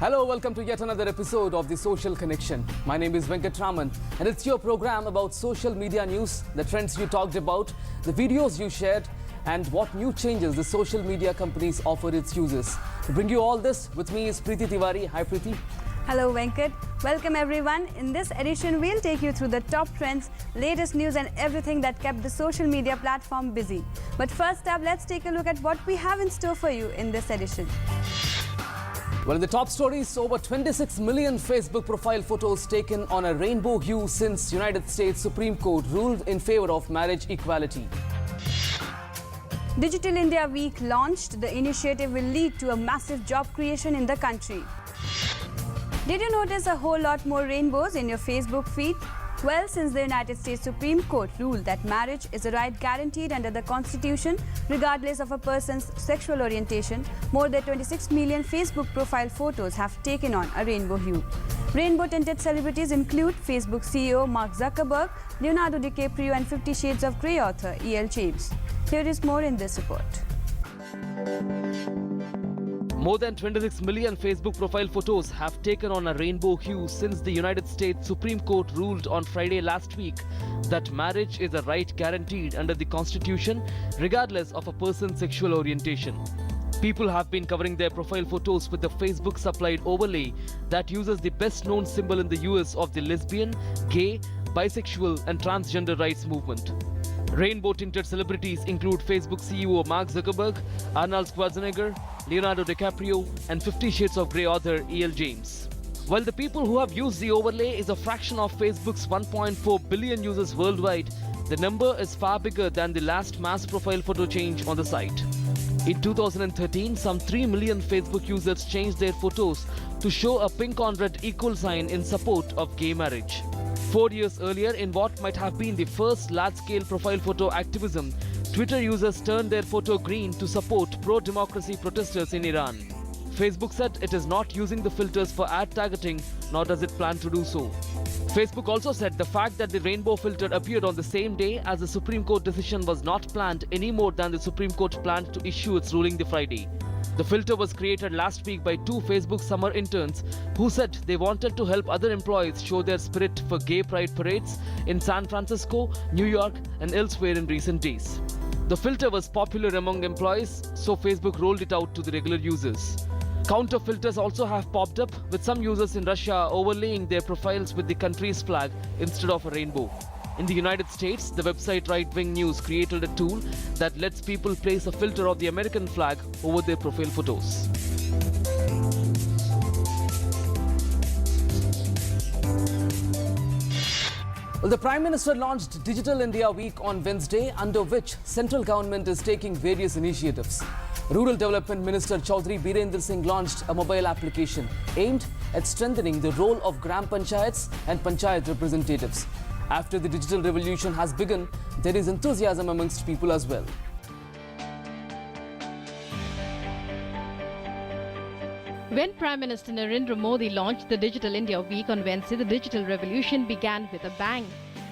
Hello, welcome to yet another episode of The Social Connection. My name is Venkatraman and it's your program about social media news, the trends you talked about, the videos you shared and what new changes the social media companies offer its users. To bring you all this, with me is Preeti Tiwari. Hi Preeti. Hello Venkat. Welcome everyone. In this edition, we'll take you through the top trends, latest news and everything that kept the social media platform busy. But first up, let's take a look at what we have in store for you in this edition. Well, in the top stories, over 26 million Facebook profile photos taken on a rainbow hue since United States Supreme Court ruled in favor of marriage equality. Digital India Week launched. The initiative will lead to a massive job creation in the country. Did you notice a whole lot more rainbows in your Facebook feed? Well, since the United States Supreme Court ruled that marriage is a right guaranteed under the Constitution, regardless of a person's sexual orientation, more than 26 million Facebook profile photos have taken on a rainbow hue. Rainbow-tinted celebrities include Facebook CEO Mark Zuckerberg, Leonardo DiCaprio and 50 Shades of Grey author E.L. James. Here is more in this report. More than 26 million Facebook profile photos have taken on a rainbow hue since the United States Supreme Court ruled on Friday last week that marriage is a right guaranteed under the Constitution, regardless of a person's sexual orientation. People have been covering their profile photos with the Facebook-supplied overlay that uses the best-known symbol in the US of the lesbian, gay, bisexual and transgender rights movement. Rainbow-tinted celebrities include Facebook CEO Mark Zuckerberg, Arnold Schwarzenegger, Leonardo DiCaprio and 50 Shades of Grey author E.L. James. While the people who have used the overlay is a fraction of Facebook's 1.4 billion users worldwide, the number is far bigger than the last mass profile photo change on the site. In 2013, some 3 million Facebook users changed their photos to show a pink on red equal sign in support of gay marriage. 4 years earlier, in what might have been the first large-scale profile photo activism, Twitter users turned their photo green to support pro-democracy protesters in Iran. Facebook said it is not using the filters for ad targeting, nor does it plan to do so. Facebook also said the fact that the rainbow filter appeared on the same day as the Supreme Court decision was not planned any more than the Supreme Court planned to issue its ruling the Friday. The filter was created last week by 2 Facebook summer interns who said they wanted to help other employees show their spirit for gay pride parades in San Francisco, New York and elsewhere in recent days. The filter was popular among employees, so Facebook rolled it out to the regular users. Counter filters also have popped up, with some users in Russia overlaying their profiles with the country's flag instead of a rainbow. In the United States, the website Right Wing News created a tool that lets people place a filter of the American flag over their profile photos. Well, the Prime Minister launched Digital India Week on Wednesday, under which central government is taking various initiatives. Rural Development Minister Chaudhry Birendra Singh launched a mobile application aimed at strengthening the role of Gram Panchayats and Panchayat representatives. After the digital revolution has begun, there is enthusiasm amongst people as well. When Prime Minister Narendra Modi launched the Digital India Week on Wednesday, the digital revolution began with a bang.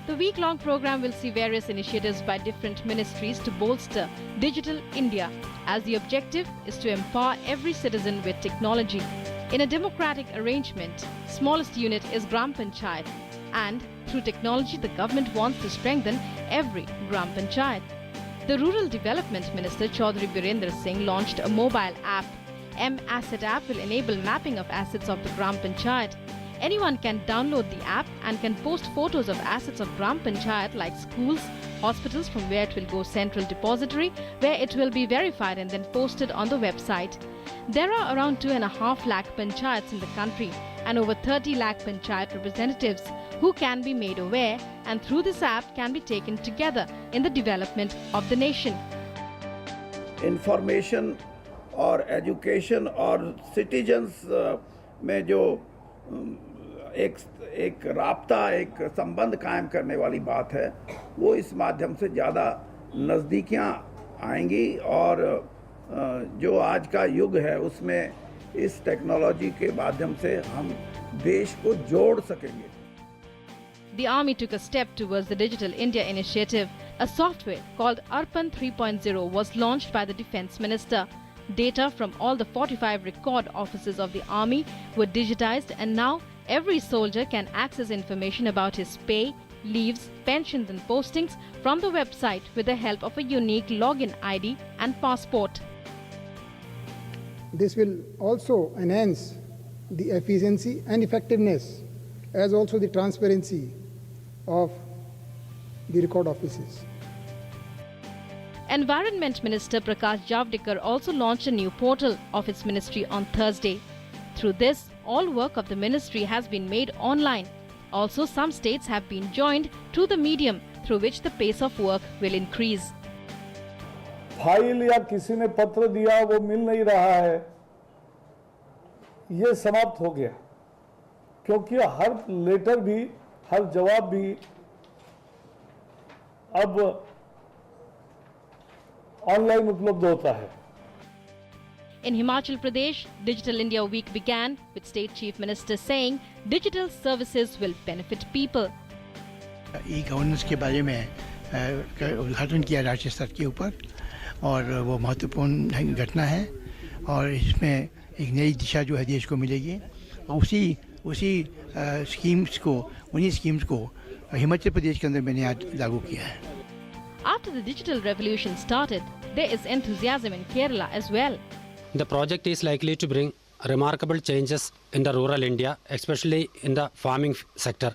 The week-long program will see various initiatives by different ministries to bolster Digital India, as the objective is to empower every citizen with technology. In a democratic arrangement, smallest unit is Gram Panchayat, and through technology, the government wants to strengthen every Gram Panchayat. The Rural Development Minister Chaudhry Birendra Singh launched a mobile app. M-Asset app will enable mapping of assets of the Gram Panchayat. Anyone can download the app and can post photos of assets of Gram Panchayat like schools, hospitals, from where it will go central depository, where it will be verified and then posted on the website. There are around 2.5 lakh panchayats in the country and over 30 lakh panchayat representatives who can be made aware, and through this app can be taken together in the development of the nation. Information और education और citizens में जो एक राब्ता, एक संबंध कायम करने वाली बात है, वो इस माध्यम से ज़्यादा नज़दीकियाँ आएंगी और जो आज का युग है उसमें इस टेक्नोलॉजी के माध्यम से हम देश को जोड़ सकेंगे. The army took a step towards the Digital India initiative. A software called Arpan 3.0 was launched by the Defence Minister. Data from all the 45 record offices of the army were digitized, and now every soldier can access information about his pay, leaves, pensions and postings from the website with the help of a unique login ID and passport. This will also enhance the efficiency and effectiveness, as also the transparency of the record offices. Environment Minister Prakash Javadekar also launched a new portal of its ministry on Thursday. Through this, all work of the ministry has been made online. Also, some states have been joined to the medium through which the pace of work will increase. File या किसी ने पत्र दिया वो मिल नहीं रहा है, ये समाप्त हो गया, क्योंकि हर लेटर भी, हर जवाब भी अब ऑनलाइन उपलब्ध होता है. In Himachal Pradesh, Digital India Week began with State Chief Minister saying digital services will benefit people. E-governance के बारे में उद्घाटन किया राज्य स्तर के ऊपर, और वो महत्वपूर्ण घटना है, और इसमें एक नई दिशा जो है देश को मिलेगी. उसी स्कीम्स को हिमाचल प्रदेश के अंदर मैंने आज लागू किया है. After the digital revolution started, there is enthusiasm in Kerala as well. The project is likely to bring remarkable changes in the rural India, especially in the farming sector.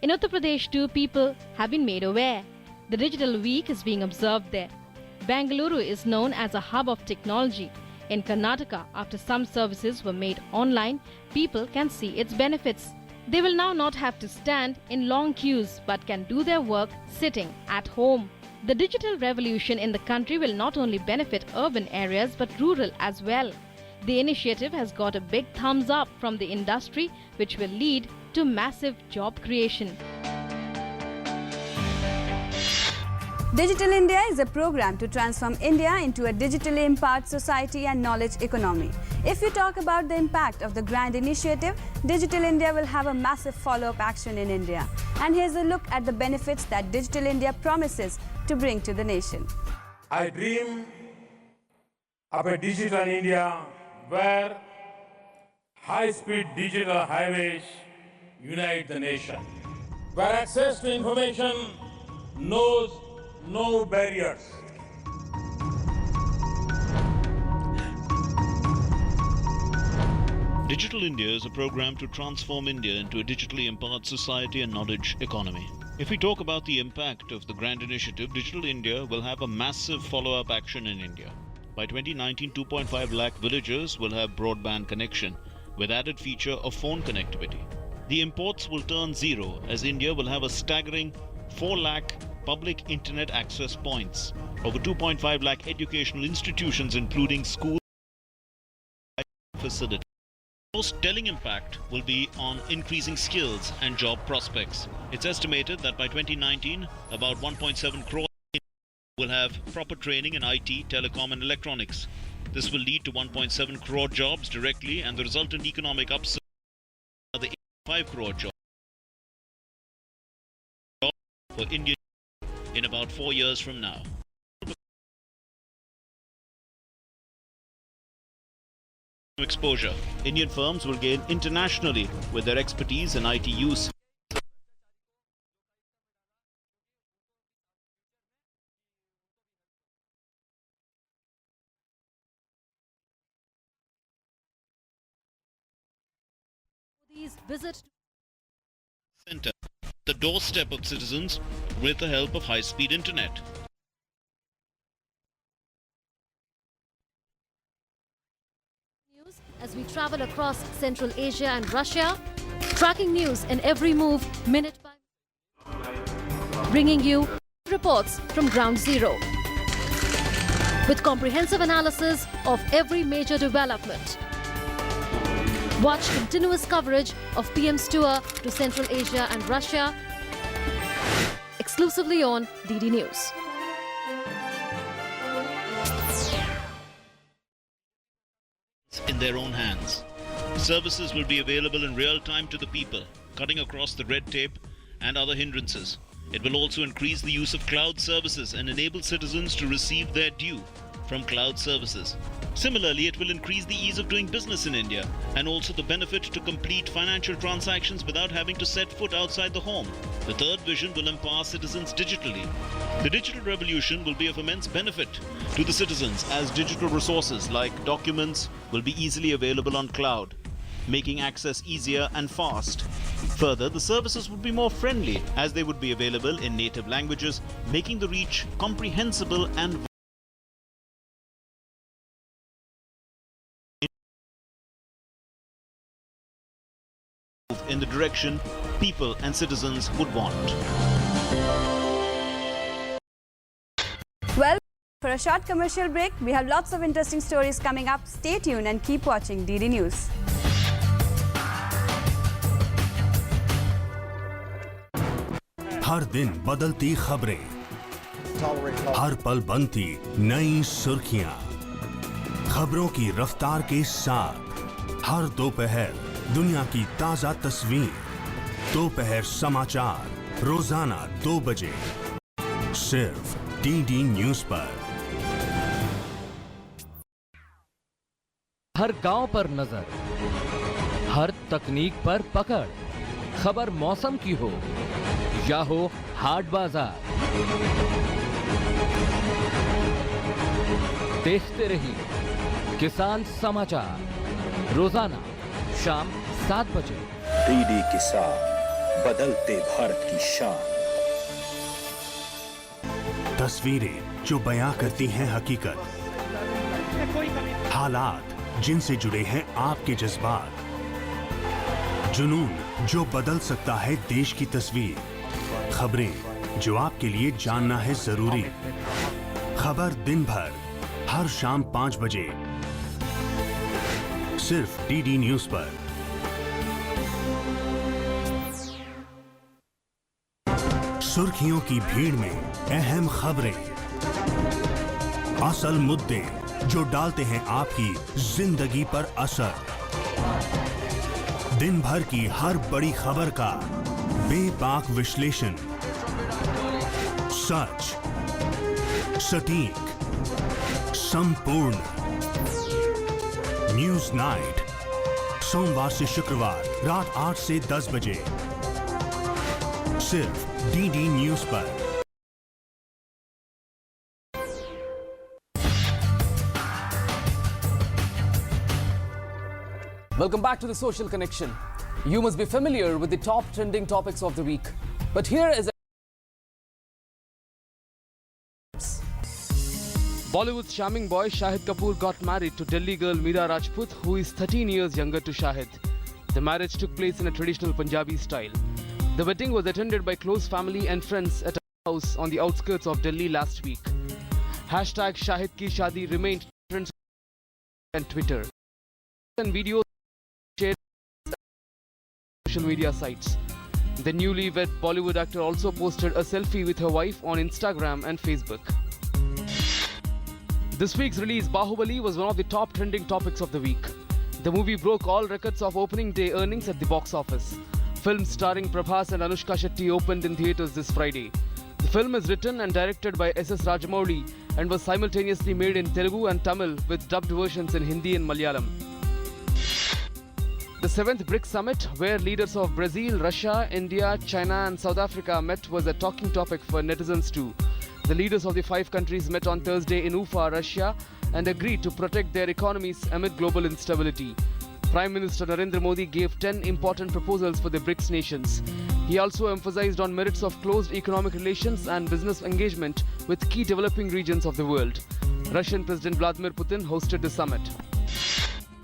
In Uttar Pradesh too, people have been made aware. The Digital Week is being observed there. Bengaluru is known as a hub of technology. In Karnataka, after some services were made online, people can see its benefits. They will now not have to stand in long queues but can do their work sitting at home. The digital revolution in the country will not only benefit urban areas but rural as well. The initiative has got a big thumbs up from the industry, which will lead to massive job creation. Digital India is a program to transform India into a digitally empowered society and knowledge economy. If you talk about the impact of the grand initiative, Digital India will have a massive follow-up action in India. And here's a look at the benefits that Digital India promises to bring to the nation. I dream of a digital India where high-speed digital highways unite the nation, where access to information knows no barriers. Digital India is a program to transform India into a digitally empowered society and knowledge economy. If we talk about the impact of the grand initiative, Digital India will have a massive follow-up action in India. By 2019, 2.5 lakh villagers will have broadband connection with added feature of phone connectivity. The imports will turn zero as India will have a staggering 4 lakh public internet access points, over 2.5 lakh educational institutions including schools and facilities. The most telling impact will be on increasing skills and job prospects. It's estimated that by 2019, about 1.7 crore will have proper training in IT, telecom and electronics. This will lead to 1.7 crore jobs directly, and the resultant economic upsurge of the 85 crore jobs for India in about 4 years from now. Exposure. Indian firms will gain internationally with their expertise in IT use. Visit Center, the doorstep of citizens with the help of high-speed internet. As we travel across Central Asia and Russia, tracking news in every move, minute by minute, bringing you reports from ground zero with comprehensive analysis of every major development. Watch continuous coverage of PM's tour to Central Asia and Russia exclusively on DD News. In their own hands. Services will be available in real time to the people, cutting across the red tape and other hindrances. It will also increase the use of cloud services and enable citizens to receive their due from cloud services. Similarly, it will increase the ease of doing business in India and also the benefit to complete financial transactions without having to set foot outside the home. The third vision will empower citizens digitally. The digital revolution will be of immense benefit to the citizens as digital resources like documents will be easily available on cloud, making access easier and fast. Further, the services would be more friendly as they would be available in native languages, making the reach comprehensible and in the direction people and citizens would want. Well, for a short commercial break, we have lots of interesting stories coming up. Stay tuned and keep watching DD News. हर दिन बदलती खबरें, हर पल बनती नई सुर्खियां, खबरों की रफ्तार के साथ हर दोपहर दुनिया की ताजा तस्वीर, दोपहर समाचार रोजाना 2 बजे सिर्फ डीडी न्यूज पर। हर गांव पर नजर, हर तकनीक पर पकड़, खबर मौसम की हो या हो हाट बाजार, देखते रहिए किसान समाचार रोजाना शाम 7 बजे। डीडी किसान, बदलते भारत की शान। तस्वीरें जो बयां करती हैं हकीकत, हालात जिनसे जुड़े हैं आपके जज्बात, जुनून जो बदल सकता है देश की तस्वीर, खबरें जो आपके लिए जानना है जरूरी। खबर दिन भर हर शाम 5 बजे सिर्फ डीडी न्यूज पर। सुर्खियों की भीड़ में अहम खबरें, असल मुद्दे जो डालते हैं आपकी जिंदगी पर असर। दिन भर की हर बड़ी खबर का बेबाक विश्लेषण, सच, सटीक, संपूर्ण। न्यूज नाइट, सोमवार से शुक्रवार रात 8 से 10 बजे सिर्फ डीडी न्यूज पर। Welcome back to the Social Connection. You must be familiar with the top trending topics of the week. But here is Bollywood's charming boy Shahid Kapoor got married to Delhi girl Meera Rajput, who is 13 years younger to Shahid. The marriage took place in a traditional Punjabi style. The wedding was attended by close family and friends at a house on the outskirts of Delhi last week. Hashtag Shahid Ki Shadi remained trends on Twitter. And videos shared on social media sites. The newly wed Bollywood actor also posted a selfie with her wife on Instagram and Facebook. This week's release, Bahubali, was one of the top trending topics of the week. The movie broke all records of opening day earnings at the box office. Film starring Prabhas and Anushka Shetty opened in theatres this Friday. The film is written and directed by S.S. Rajamouli and was simultaneously made in Telugu and Tamil with dubbed versions in Hindi and Malayalam. The 7th BRICS summit, where leaders of Brazil, Russia, India, China and South Africa met, was a talking topic for netizens too. The leaders of the 5 countries met on Thursday in Ufa, Russia, and agreed to protect their economies amid global instability. Prime Minister Narendra Modi gave 10 important proposals for the BRICS nations. He also emphasized on merits of closed economic relations and business engagement with key developing regions of the world. Russian President Vladimir Putin hosted the summit.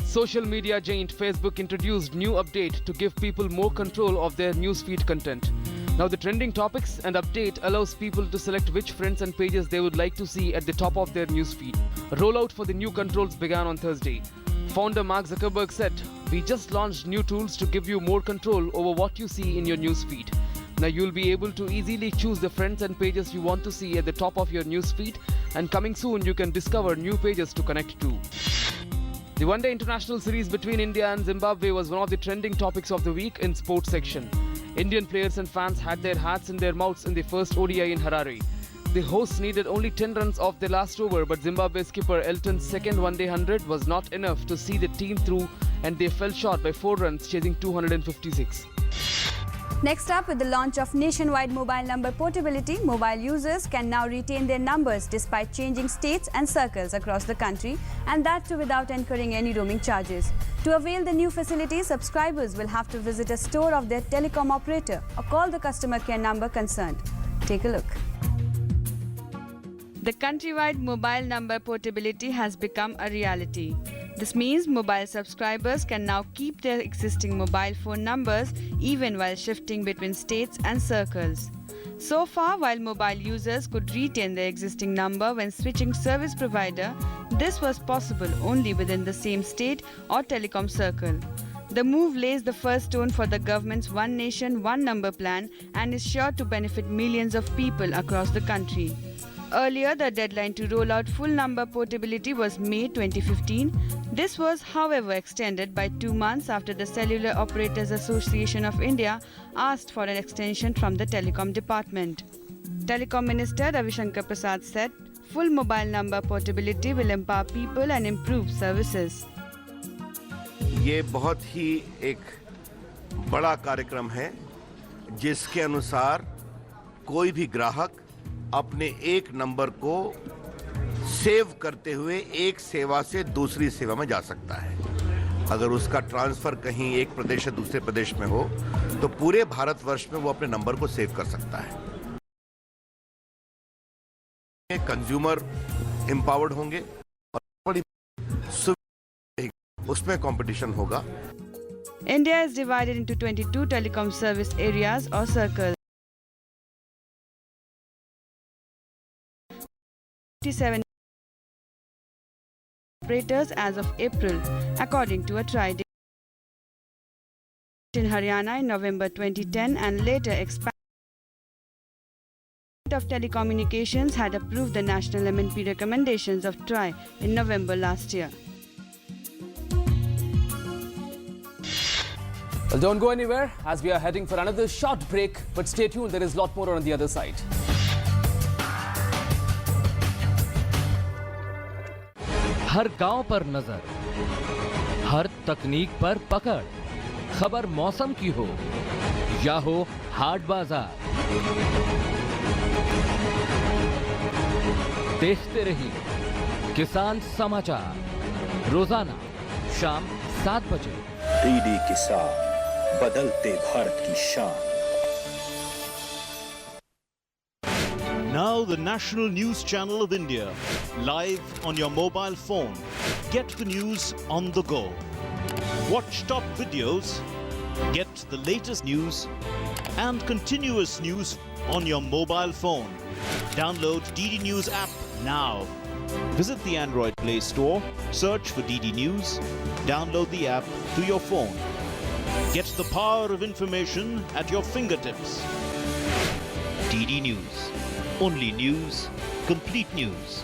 Social media giant Facebook introduced new update to give people more control of their newsfeed content. Now the trending topics and update allows people to select which friends and pages they would like to see at the top of their newsfeed. Rollout for the new controls began on Thursday. Founder Mark Zuckerberg said, "We just launched new tools to give you more control over what you see in your newsfeed. Now you'll be able to easily choose the friends and pages you want to see at the top of your newsfeed, and coming soon you can discover new pages to connect to." The one-day international series between India and Zimbabwe was one of the trending topics of the week in sports section. Indian players and fans had their hats in their mouths in the first ODI in Harare. The hosts needed only 10 runs off their last over, but Zimbabwe skipper Elton's second one-day 100 was not enough to see the team through, and they fell short by 4 runs, chasing 256. Next up, with the launch of nationwide mobile number portability, mobile users can now retain their numbers despite changing states and circles across the country, and that too without incurring any roaming charges. To avail the new facility, subscribers will have to visit a store of their telecom operator or call the customer care number concerned. Take a look. The countrywide mobile number portability has become a reality. This means mobile subscribers can now keep their existing mobile phone numbers even while shifting between states and circles. So far, while mobile users could retain their existing number when switching service provider, this was possible only within the same state or telecom circle. The move lays the first stone for the government's One Nation, One Number plan and is sure to benefit millions of people across the country. Earlier, the deadline to roll out full number portability was May 2015. This was, however, extended by 2 months after the Cellular Operators Association of India asked for an extension from the Telecom Department. Telecom Minister Ravi Shankar Prasad said, full mobile number portability will empower people and improve services. ये बहुत ही एक बड़ा कार्यक्रम है जिसके अनुसार कोई भी ग्राहक अपने एक नंबर को सेव करते हुए एक सेवा से दूसरी सेवा में जा सकता है। अगर उसका ट्रांसफर कहीं एक प्रदेश से दूसरे प्रदेश में हो तो पूरे भारतवर्ष में वो अपने नंबर को सेव कर सकता है। कंज्यूमर एम्पावर्ड होंगे और बड़ी उसमें कंपटीशन होगा। India is divided into 22 telecom service areas or circles. 57 operators as of April, according to a trial in Haryana in November 2010 and later expanded. Of Telecommunications had approved the national MNP recommendations of TRAI in November last year. Well, don't go anywhere as we are heading for another short break, but stay tuned, there is a lot more on the other side. हर गांव पर नजर, हर तकनीक पर पकड़, खबर मौसम की हो या हो हाट बाजार, देखते रहिए किसान समाचार रोजाना शाम 7 बजे। डीडी किसान, बदलते भारत की शान। Now the national news channel of India, live on your mobile phone. Get the news on the go. Watch top videos, get the latest news and continuous news on your mobile phone. Download DD News app now. Visit the Android Play Store, search for DD News, download the app to your phone. Get the power of information at your fingertips. DD News. Only news, complete news.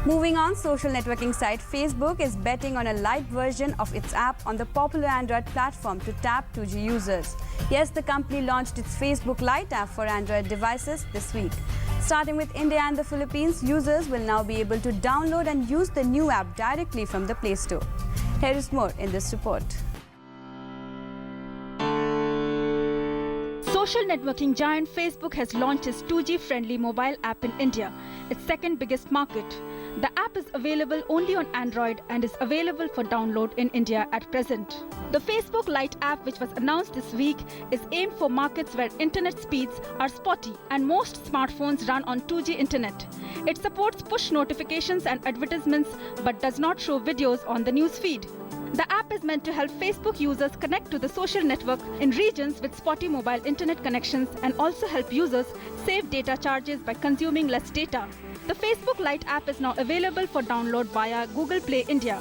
Moving on, social networking site Facebook is betting on a Lite version of its app on the popular Android platform to tap 2G users. Yes, the company launched its Facebook Lite app for Android devices this week. Starting with India and the Philippines, users will now be able to download and use the new app directly from the Play Store. Here is more in this report. Social networking giant Facebook has launched its 2G-friendly mobile app in India, its second biggest market. The app is available only on Android and is available for download in India at present. The Facebook Lite app, which was announced this week, is aimed for markets where internet speeds are spotty and most smartphones run on 2G internet. It supports push notifications and advertisements but does not show videos on the news feed. The app is meant to help Facebook users connect to the social network in regions with spotty mobile internet connections and also help users save data charges by consuming less data. The Facebook Lite app is now available for download via Google Play India.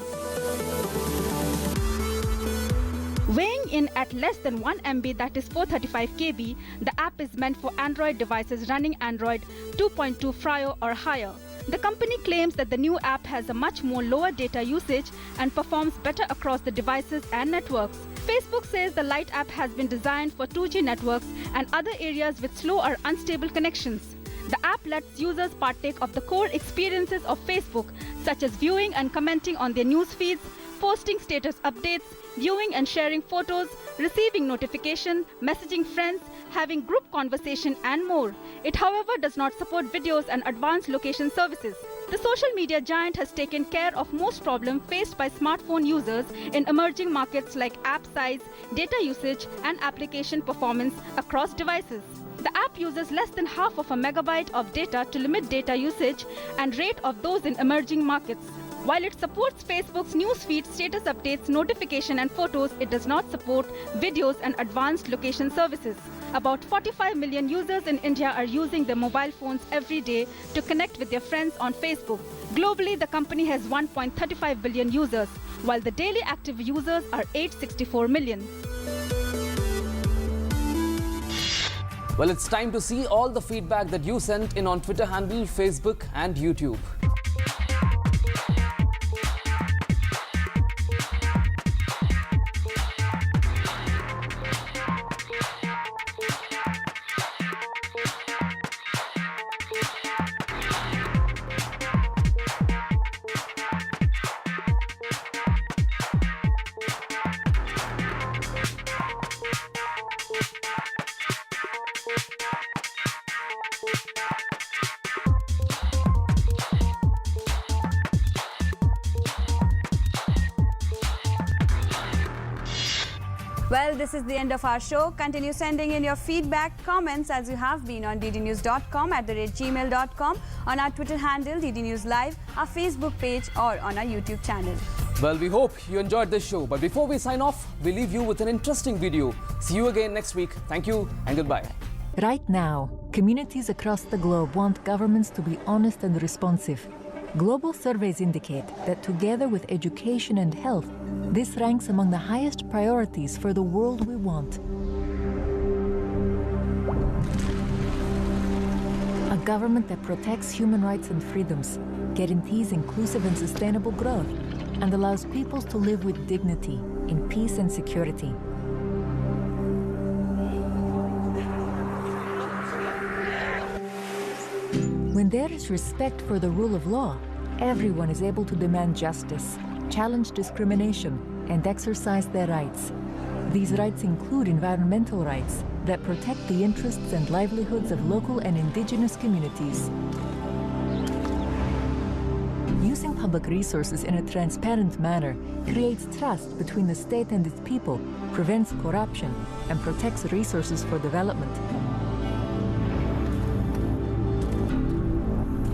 Weighing in at less than 1 MB, that is 435 KB, the app is meant for Android devices running Android 2.2 Frio or higher. The company claims that the new app has a much more lower data usage and performs better across the devices and networks. Facebook says the Lite app has been designed for 2G networks and other areas with slow or unstable connections. The app lets users partake of the core experiences of Facebook, such as viewing and commenting on their news feeds, posting status updates, viewing and sharing photos, receiving notification, messaging friends, having group conversation and more. It, however, does not support videos and advanced location services. The social media giant has taken care of most problems faced by smartphone users in emerging markets like app size, data usage, and application performance across devices. The app uses less than half of a megabyte of data to limit data usage and rate of those in emerging markets. While it supports Facebook's newsfeed, status updates, notification and photos, it does not support videos and advanced location services. About 45 million users in India are using their mobile phones every day to connect with their friends on Facebook. Globally, the company has 1.35 billion users, while the daily active users are 864 million. Well, it's time to see all the feedback that you sent in on Twitter handle, Facebook and YouTube. Well, this is the end of our show. Continue sending in your feedback, comments as you have been on ddnews.com, @gmail.com, on our Twitter handle, DDNews Live, our Facebook page or on our YouTube channel. Well, we hope you enjoyed this show. But before we sign off, we leave you with an interesting video. See you again next week. Thank you and goodbye. Right now, communities across the globe want governments to be honest and responsive. Global surveys indicate that together with education and health, this ranks among the highest priorities for the world we want. A government that protects human rights and freedoms, guarantees inclusive and sustainable growth, and allows peoples to live with dignity, in peace and security. When there is respect for the rule of law, everyone is able to demand justice, challenge discrimination, and exercise their rights. These rights include environmental rights that protect the interests and livelihoods of local and indigenous communities. Using public resources in a transparent manner creates trust between the state and its people, prevents corruption, and protects resources for development.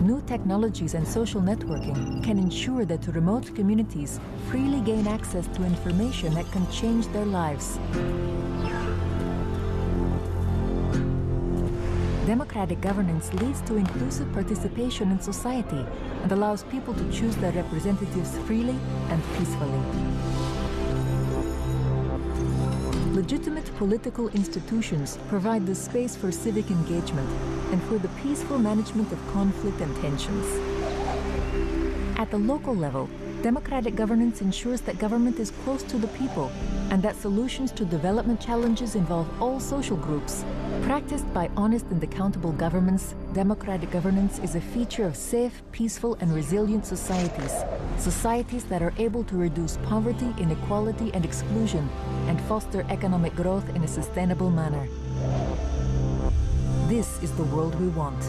New technologies and social networking can ensure that remote communities freely gain access to information that can change their lives. Democratic governance leads to inclusive participation in society and allows people to choose their representatives freely and peacefully. Legitimate political institutions provide the space for civic engagement and for the peaceful management of conflict and tensions. At the local level, democratic governance ensures that government is close to the people and that solutions to development challenges involve all social groups. Practiced by honest and accountable governments, democratic governance is a feature of safe, peaceful, and resilient societies. Societies that are able to reduce poverty, inequality, and exclusion, and foster economic growth in a sustainable manner. This is the world we want.